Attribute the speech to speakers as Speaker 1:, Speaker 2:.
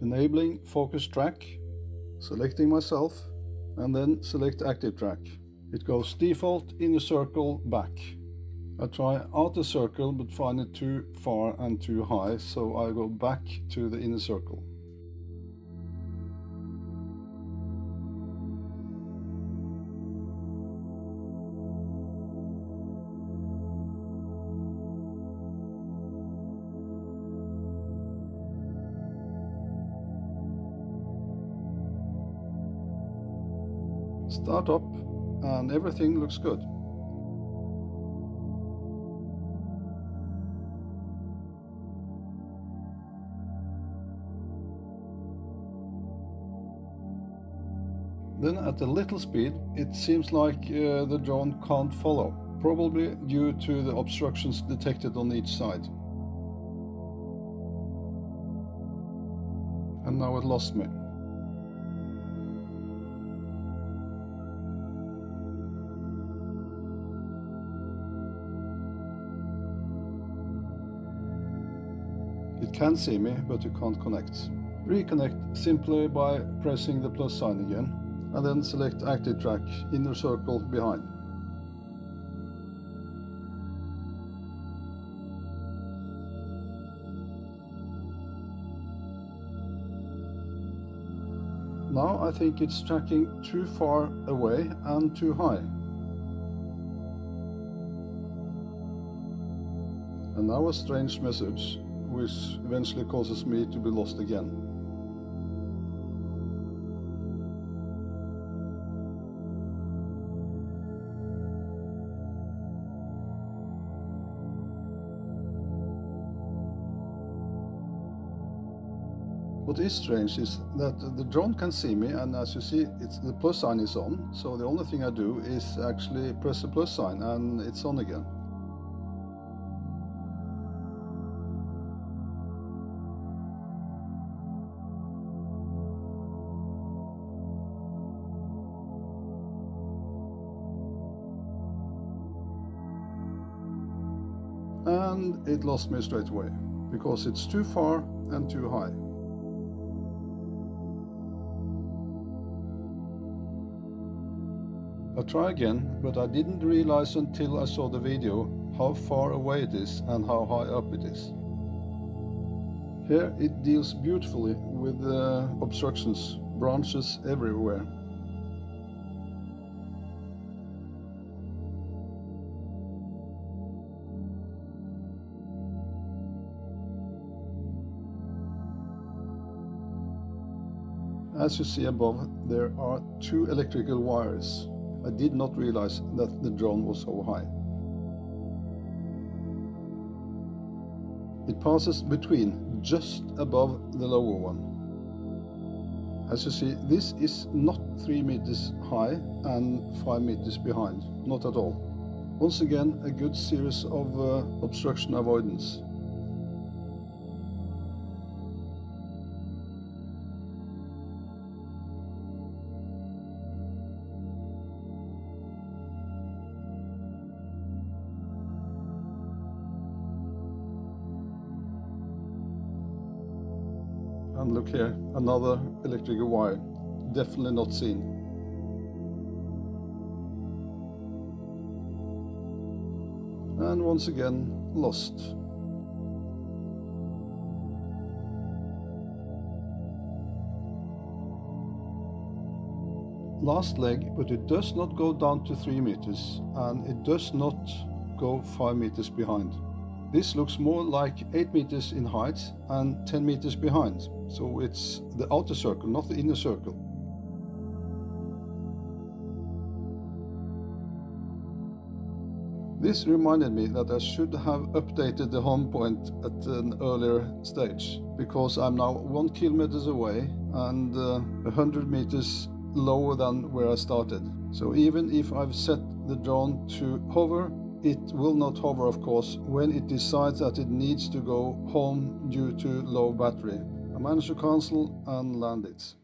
Speaker 1: enabling focus track, selecting myself, and then select ActiveTrack. It goes default inner circle back. I try outer circle but find it too far and too high, so I go back to the inner circle. Start up and everything looks good. Then at a little speed it seems like the drone can't follow, probably due to the obstructions detected on each side. And now it lost me. It can see me, but you can't connect. Reconnect simply by pressing the plus sign again, and then select ActiveTrack, inner circle behind. Now I think it's tracking too far away and too high. And now a strange message, which eventually causes me to be lost again. What is strange is that the drone can see me, and as you see, the plus sign is on, so the only thing I do is actually press the plus sign and it's on again. And it lost me straight away, because it's too far and too high. I try again, but I didn't realize until I saw the video how far away it is and how high up it is. Here it deals beautifully with the obstructions, branches everywhere. As you see above, there are 2 electrical wires. I did not realize that the drone was so high. It passes between, just above the lower one. As you see, this is not 3 meters high and 5 meters behind, not at all. Once again, a good series of obstruction avoidance. And look here, another electrical wire, definitely not seen. And once again, lost. Last leg, but it does not go down to 3 meters, and it does not go 5 meters behind. This looks more like 8 meters in height and 10 meters behind, so it's the outer circle, not the inner circle. This reminded me that I should have updated the home point at an earlier stage, because I'm now 1 kilometer away and 100 meters lower than where I started. So even if I've set the drone to hover, it will not hover, of course, when it decides that it needs to go home due to low battery. I managed to cancel and land it.